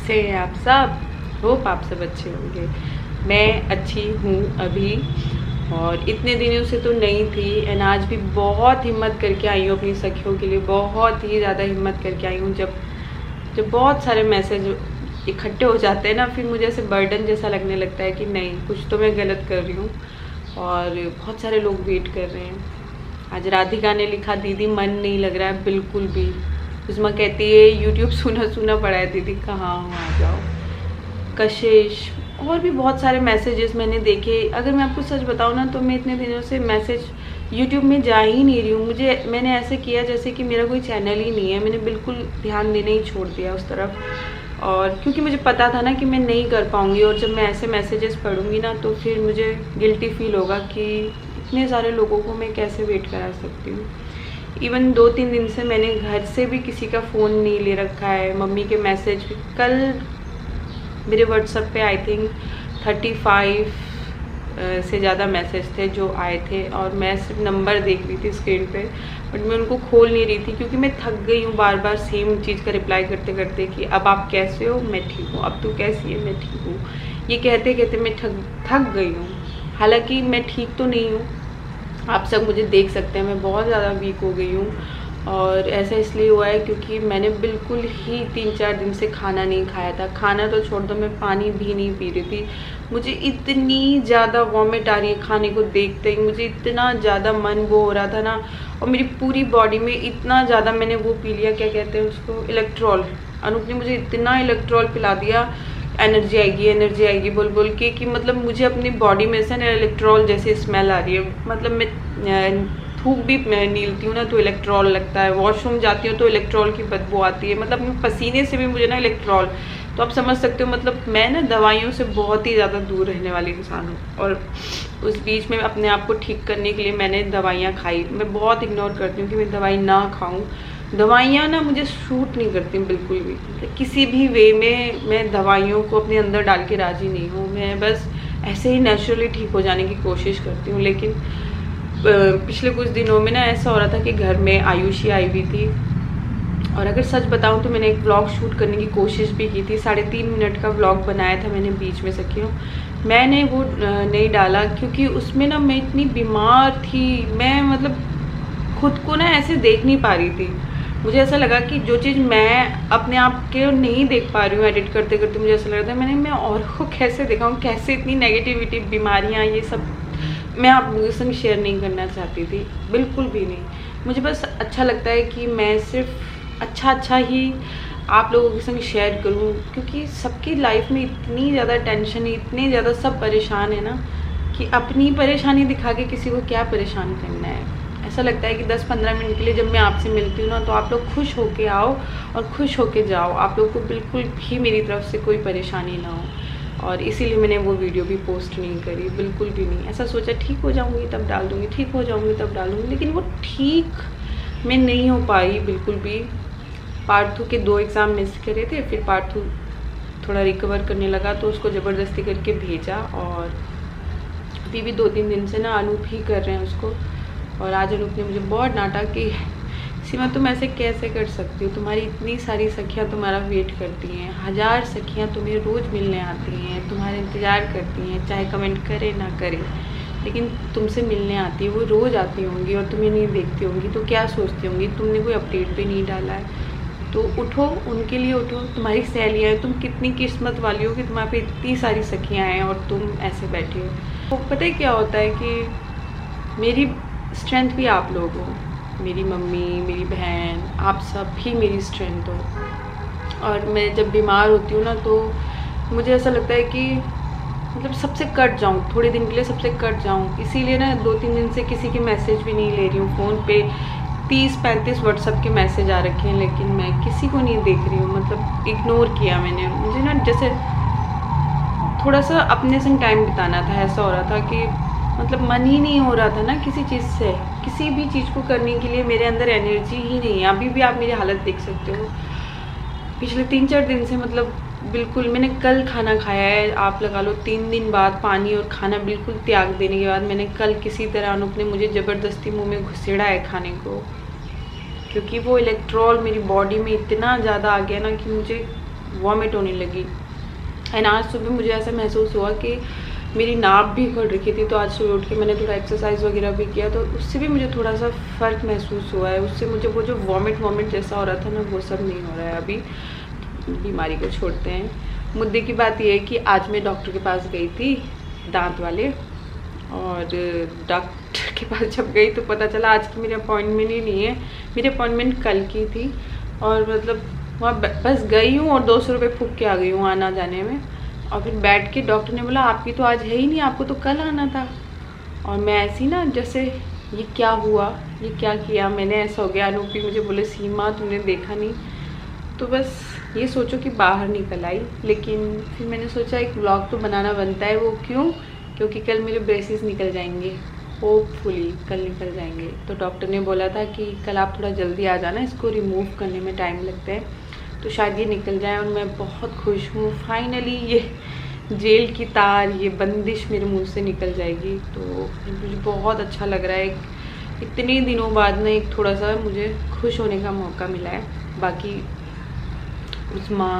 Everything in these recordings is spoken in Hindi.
कैसे हैं आप सब? होप आप सब अच्छे होंगे। मैं अच्छी हूँ अभी, और इतने दिनों से तो नहीं थी। एंड आज भी बहुत हिम्मत करके आई हूँ अपनी सखियों के लिए, बहुत ही ज़्यादा हिम्मत करके आई हूँ। जब जब बहुत सारे मैसेज इकट्ठे हो जाते हैं ना, फिर मुझे ऐसे बर्डन जैसा लगने लगता है कि नहीं, कुछ तो मैं गलत कर रही हूँ और बहुत सारे लोग वेट कर रहे हैं। आज राधिका ने लिखा, दीदी मन नहीं लग रहा है बिल्कुल भी। उस्मा कहती है यूट्यूब सुना सुना पड़ा है दीदी, कहाँ हो, आ जाओ। कशिश और भी बहुत सारे मैसेजेस मैंने देखे। अगर मैं आपको सच बताऊँ ना, तो मैं इतने दिनों से मैसेज यूट्यूब में जा ही नहीं रही हूँ। मैंने ऐसे किया जैसे कि मेरा कोई चैनल ही नहीं है। मैंने बिल्कुल ध्यान देना ही छोड़ दिया उस तरफ, और क्योंकि मुझे पता था ना कि मैं नहीं कर पाऊँगी, और जब मैं ऐसे मैसेजेस पढ़ूँगी ना तो फिर मुझे गिल्टी फील होगा कि इतने सारे लोगों को मैं कैसे वेट करा सकती हूँ। इवन 2-3 दिन से मैंने घर से भी किसी का फ़ोन नहीं ले रखा है। मम्मी के मैसेज कल मेरे व्हाट्सएप पे आई थिंक 35 से ज़्यादा मैसेज थे जो आए थे, और मैं सिर्फ नंबर देख रही थी स्क्रीन पे, बट मैं उनको खोल नहीं रही थी क्योंकि मैं थक गई हूँ बार बार सेम चीज़ का रिप्लाई करते करते कि अब आप कैसे हो, मैं ठीक हूँ। अब तू कैसी है, मैं ठीक हूँ। ये कहते कहते मैं थक गई हूँ। हालांकि मैं ठीक तो नहीं हूँ, आप सब मुझे देख सकते हैं, मैं बहुत ज़्यादा वीक हो गई हूँ। और ऐसा इसलिए हुआ है क्योंकि मैंने बिल्कुल ही 3-4 दिन से खाना नहीं खाया था। खाना तो छोड़ दो, मैं पानी भी नहीं पी रही थी। मुझे इतनी ज़्यादा वॉमिट आ रही है खाने को देखते ही। मुझे इतना ज़्यादा मन वो हो रहा था ना, और मेरी पूरी बॉडी में इतना ज़्यादा मैंने वो पी लिया, क्या कहते हैं उसको, इलेक्ट्रॉल। अनूप ने मुझे इतना इलेक्ट्रॉल पिला दिया, एनर्जी आएगी बोल बोल के, कि मतलब मुझे अपनी बॉडी में से ना इलेक्ट्रॉल जैसी स्मेल आ रही है। मतलब मैं थूक भी नीलती हूँ ना तो इलेक्ट्रॉल लगता है, वॉशरूम जाती हूँ तो इलेक्ट्रॉल की बदबू आती है, मतलब पसीने से भी मुझे ना इलेक्ट्रॉल। तो आप समझ सकते हो, मतलब मैं ना दवाइयों से बहुत ही ज़्यादा दूर रहने वाली इंसान हूँ। और उस बीच में अपने आप को ठीक करने के लिए मैंने दवाइयाँ खाई। मैं बहुत इग्नोर करती हूँ कि मैं दवाई ना खाऊँ। दवाइयाँ ना मुझे सूट नहीं करती बिल्कुल भी, किसी भी वे में मैं दवाइयों को अपने अंदर डाल के राज़ी नहीं हूँ। मैं बस ऐसे ही नेचुरली ठीक हो जाने की कोशिश करती हूँ। लेकिन पिछले कुछ दिनों में ना ऐसा हो रहा था कि घर में आयुषी आई हुई थी, और अगर सच बताऊं तो मैंने एक व्लॉग शूट करने की कोशिश भी की थी। 3.5 मिनट का व्लॉग बनाया था मैंने बीच में सखियों। मैंने वो नहीं डाला क्योंकि उसमें ना मैं इतनी बीमार थी। मैं मतलब खुद को ना ऐसे देख नहीं पा रही थी। मुझे ऐसा लगा कि जो चीज़ मैं अपने आप के नहीं देख पा रही हूँ एडिट करते करते, मुझे ऐसा लग रहा था मैं और को कैसे दिखाऊँ, कैसे इतनी नेगेटिविटी, बीमारियाँ, ये सब मैं आप लोगों के संग शेयर नहीं करना चाहती थी, बिल्कुल भी नहीं। मुझे बस अच्छा लगता है कि मैं सिर्फ अच्छा ही आप लोगों के संग शेयर करूं, क्योंकि सबकी लाइफ में इतनी ज़्यादा टेंशन है, इतने ज़्यादा सब परेशान है ना, कि अपनी परेशानी दिखा के किसी को क्या परेशान करना है। ऐसा लगता है कि 10-15 मिनट के लिए जब मैं आपसे मिलती हूँ ना, तो आप लोग खुश होके आओ और खुश होके जाओ। आप लोग को बिल्कुल भी मेरी तरफ से कोई परेशानी ना हो, और इसीलिए मैंने वो वीडियो भी पोस्ट नहीं करी, बिल्कुल भी नहीं। ऐसा सोचा ठीक हो जाऊँगी तब डाल दूँगी, ठीक हो जाऊँगी तब डालूँगी, लेकिन वो ठीक मैं नहीं हो पाई बिल्कुल भी। पार्ट 2 के 2 एग्ज़ाम मिस करे थे, फिर पार्ट 2 थोड़ा रिकवर करने लगा तो उसको ज़बरदस्ती करके भेजा, और अभी भी 2-3 दिन से ना अनूप ही कर रहे हैं उसको। और आज अनूप ने मुझे बहुत डांटा कि सीमा तुम ऐसे कैसे कर सकती हो, तुम्हारी इतनी सारी सखियाँ तुम्हारा वेट करती हैं, 1000 सखियाँ तुम्हें रोज़ मिलने आती हैं, तुम्हारा इंतज़ार करती हैं, चाहे कमेंट करे ना करे, लेकिन तुमसे मिलने आती है। वो रोज़ आती होंगी और तुम्हें नहीं देखती होंगी तो क्या सोचती होंगी, तुमने कोई अपडेट भी नहीं डाला है। तो उठो, उनके लिए उठो। तुम्हारी सहेलियाँ हैं, तुम कितनी किस्मत वाली हो कि तुम्हारे पे इतनी सारी सखियाँ हैं और तुम ऐसे बैठे हो। तो पता है क्या होता है कि मेरी स्ट्रेंथ भी आप लोग हो, मेरी मम्मी, मेरी बहन, आप सब ही मेरी स्ट्रेंथ हो। और मैं जब बीमार होती हूँ ना, तो मुझे ऐसा लगता है कि मतलब सबसे कट जाऊँ, थोड़े दिन के लिए सबसे कट जाऊँ। इसीलिए ना 2-3 दिन से किसी के मैसेज भी नहीं ले रही हूँ। फ़ोन पे 30-35 व्हाट्सएप के मैसेज आ रखे हैं, लेकिन मैं किसी को नहीं देख रही हूँ। मतलब इग्नोर किया मैंने। मुझे ना जैसे थोड़ा सा अपने संग टाइम बिताना था। ऐसा हो रहा था कि मतलब मन ही नहीं हो रहा था ना किसी चीज़ से, किसी भी चीज़ को करने के लिए मेरे अंदर एनर्जी ही नहीं है। अभी भी आप मेरी हालत देख सकते हो, पिछले 3-4 दिन से मतलब बिल्कुल। मैंने कल खाना खाया है, आप लगा लो 3 दिन बाद पानी और खाना बिल्कुल त्याग देने के बाद मैंने कल किसी तरह अनूप ने मुझे ज़बरदस्ती मुंह में घुसेड़ा है खाने को, क्योंकि वो इलेक्ट्रॉल मेरी बॉडी में इतना ज़्यादा आ गया ना कि मुझे वॉमिट होने लगी। एंड आज सुबह मुझे ऐसा महसूस हुआ कि मेरी नाभ भी खुल रखी थी, तो आज सुबह उठ के मैंने थोड़ा एक्सरसाइज वगैरह भी किया, तो उससे भी मुझे थोड़ा सा फ़र्क महसूस हुआ है। उससे मुझे वो जो वॉमिट जैसा हो रहा था ना, वो सब नहीं हो रहा है अभी। बीमारी को छोड़ते हैं। मुद्दे की बात यह है कि आज मैं डॉक्टर के पास गई थी, दांत वाले, और डॉक्टर के पास जब गई तो पता चला आज की मेरी अपॉइंटमेंट ही नहीं है, मेरी अपॉइंटमेंट कल की थी। और मतलब वहाँ बस गई हूँ और 200 रुपये फूक के आ गई हूँ आना जाने में। और फिर बैठ के डॉक्टर ने बोला आपकी तो आज है ही नहीं, आपको तो कल आना था। और मैं ऐसी ना जैसे ये क्या हुआ, ये क्या किया मैंने, ऐसा हो गया। अनूपी मुझे बोले सीमा तुमने देखा नहीं, तो बस ये सोचो कि बाहर निकल आई। लेकिन फिर मैंने सोचा एक व्लॉग तो बनाना बनता है। वो क्यों? क्योंकि कल मेरे ब्रेसेस निकल जाएंगे, होपफुली कल निकल जाएंगे। तो डॉक्टर ने बोला था कि कल आप थोड़ा जल्दी आ जाना, इसको रिमूव करने में टाइम लगता है, तो शायद ये निकल जाए। और मैं बहुत खुश हूँ, फाइनली ये जेल की तार, ये बंदिश मेरे मुंह से निकल जाएगी। तो मुझे बहुत अच्छा लग रहा है, इतने दिनों बाद ना एक थोड़ा सा मुझे खुश होने का मौका मिला है। बाकी उस्मा,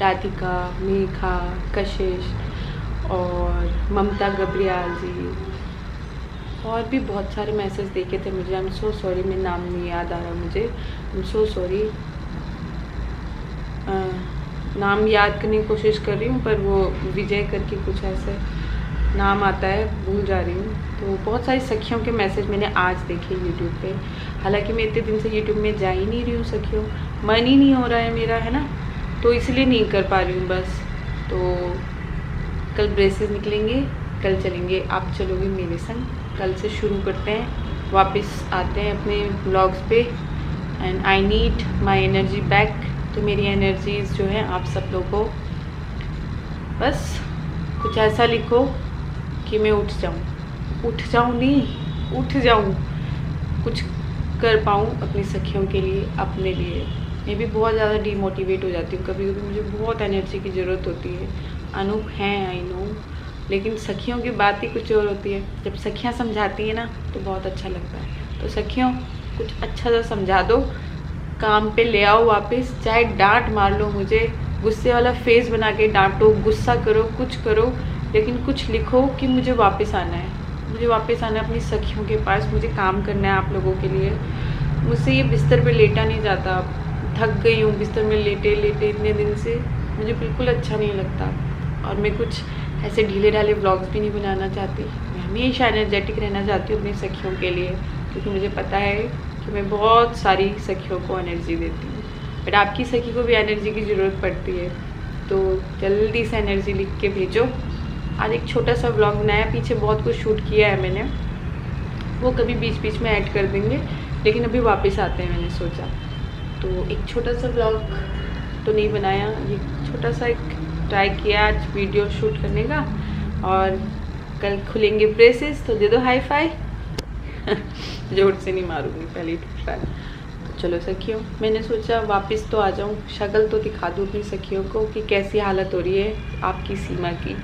राधिका, मेघा, कशिश और ममता गब्रियाल जी और भी बहुत सारे मैसेज देखे थे मुझे। आई एम सो सॉरी, मैं नाम नहीं याद आ रहा मुझे, आई एम सो सॉरी। नाम याद करने की कोशिश कर रही हूँ, पर वो विजय करके कुछ ऐसे नाम आता है, भूल जा रही हूँ। तो बहुत सारी सखियों के मैसेज मैंने आज देखे यूट्यूब पे। हालांकि मैं इतने दिन से यूट्यूब में जा ही नहीं रही हूँ सखियों, मन ही नहीं हो रहा है मेरा, है ना, तो इसलिए नहीं कर पा रही हूँ बस। तो कल ब्रेसेस निकलेंगे, कल चलेंगे, आप चलोगे मेरे संग। कल से शुरू करते हैं, वापस आते हैं अपने व्लॉग्स पे। And I need my energy back. तो मेरी एनर्जीज जो है आप सब लोगों को बस कुछ ऐसा लिखो कि मैं उठ जाऊँ, कुछ कर पाऊँ अपनी सखियों के लिए, अपने लिए। मैं भी बहुत ज़्यादा डीमोटिवेट हो जाती हूँ कभी कभी, मुझे बहुत एनर्जी की ज़रूरत होती है। अनूप हैं, आई नो, लेकिन सखियों की बात ही कुछ और होती है। जब सखियाँ समझाती हैं ना तो बहुत अच्छा लगता है। तो सखियों कुछ अच्छा सा समझा दो, काम पे ले आओ वापस, चाहे डांट मार लो मुझे, गुस्से वाला फेस बना के डांटो, गुस्सा करो, कुछ करो, लेकिन कुछ लिखो कि मुझे वापस आना है, मुझे वापस आना है अपनी सखियों के पास, मुझे काम करना है आप लोगों के लिए। मुझसे ये बिस्तर पे लेटा नहीं जाता, थक गई हूँ बिस्तर में लेटे लेटे इतने दिन से, मुझे बिल्कुल अच्छा नहीं लगता। और मैं कुछ ऐसे ढीले ढाले व्लॉग्स भी नहीं बनाना चाहती, मैं हमेशा एनर्जेटिक रहना चाहती हूँ अपनी सखियों के लिए, क्योंकि मुझे पता है कि मैं बहुत सारी सखियों को एनर्जी देती हूँ। बट आपकी सखी को भी एनर्जी की ज़रूरत पड़ती है, तो जल्दी से एनर्जी लिख के भेजो। आज एक छोटा सा व्लॉग बनाया, पीछे बहुत कुछ शूट किया है मैंने, वो कभी बीच बीच में ऐड कर देंगे, लेकिन अभी वापस आते हैं मैंने सोचा। तो एक छोटा सा व्लॉग तो नहीं बनाया, ये छोटा सा एक ट्राई किया आज वीडियो शूट करने का। और कल खुलेंगे ब्रेसेस, तो दे दो हाई फाई। जोर से नहीं मारूंगी, पहले ही टूट रहा है। तो चलो सखियों, मैंने सोचा वापस तो आ जाऊँ, शक्ल तो दिखा दूँ अपनी सखियों को कि कैसी हालत हो रही है आपकी सीमा की।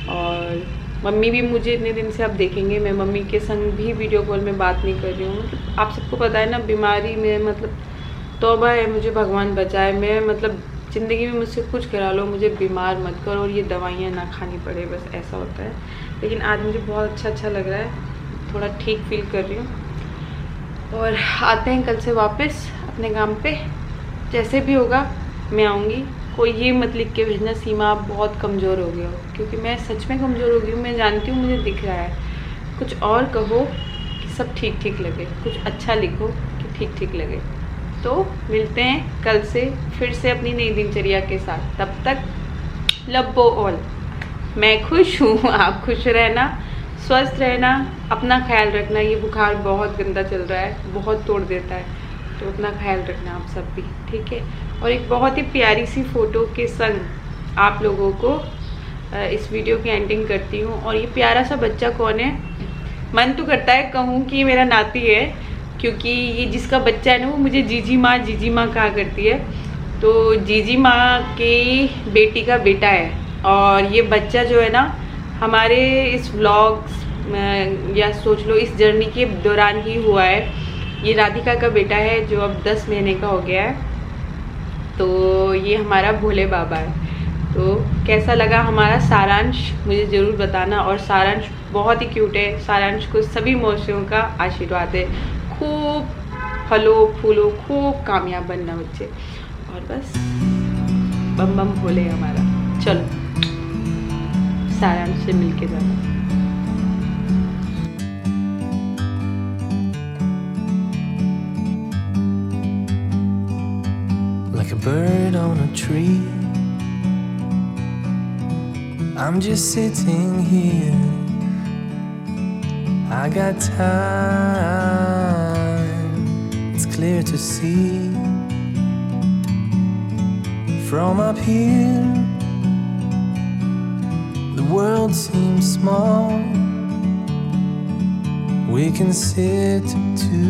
और मम्मी भी मुझे इतने दिन से अब देखेंगे, मैं मम्मी के संग भी वीडियो कॉल में बात नहीं कर रही हूँ। आप सबको पता है ना, बीमारी में मतलब तौबा है, मुझे भगवान बचाए। मैं मतलब ज़िंदगी में मुझसे कुछ करा लो, मुझे बीमार मत करो और ये दवाइयाँ ना खानी पड़े, बस ऐसा होता है। लेकिन आज मुझे बहुत अच्छा लग रहा है, थोड़ा ठीक फील कर रही हूँ। और आते हैं कल से वापस अपने काम पे, जैसे भी होगा मैं आऊँगी। कोई ये मत लिख के भेजना सीमा आप बहुत कमज़ोर हो गए हो, क्योंकि मैं सच में कमज़ोर हो गई हूँ, मैं जानती हूँ, मुझे दिख रहा है। कुछ और कहो कि सब ठीक ठीक लगे, कुछ अच्छा लिखो कि ठीक ठीक लगे। तो मिलते हैं कल से फिर से अपनी नई दिनचर्या के साथ। तब तक लव ऑल। मैं खुश हूँ, आप खुश रहना, स्वस्थ रहना, अपना ख्याल रखना। ये बुखार बहुत गंदा चल रहा है, बहुत तोड़ देता है, तो अपना ख्याल रखना आप सब भी, ठीक है। और एक बहुत ही प्यारी सी फ़ोटो के संग आप लोगों को इस वीडियो की एंडिंग करती हूँ। और ये प्यारा सा बच्चा कौन है? मन तो करता है कहूँ कि मेरा नाती है, क्योंकि ये जिसका बच्चा है ना, वो मुझे जीजी माँ कहा करती है। तो जीजी माँ की बेटी का बेटा है, और ये बच्चा जो है ना हमारे इस व्लॉग्स या सोच लो इस जर्नी के दौरान ही हुआ है। ये राधिका का बेटा है, जो अब 10 महीने का हो गया है। तो ये हमारा भोले बाबा है। तो कैसा लगा हमारा सारांश मुझे ज़रूर बताना। और सारांश बहुत ही क्यूट है। सारांश को सभी मौसियों का आशीर्वाद है, खूब फलो फूलो, खूब कामयाब बनना बच्चे। और बस बम बम भोले हमारा। चलो सारांश से मिलके जाना। Like a bird on a tree, I'm just sitting here. I got time, it's clear to see. From up here, the world seems small. We can sit to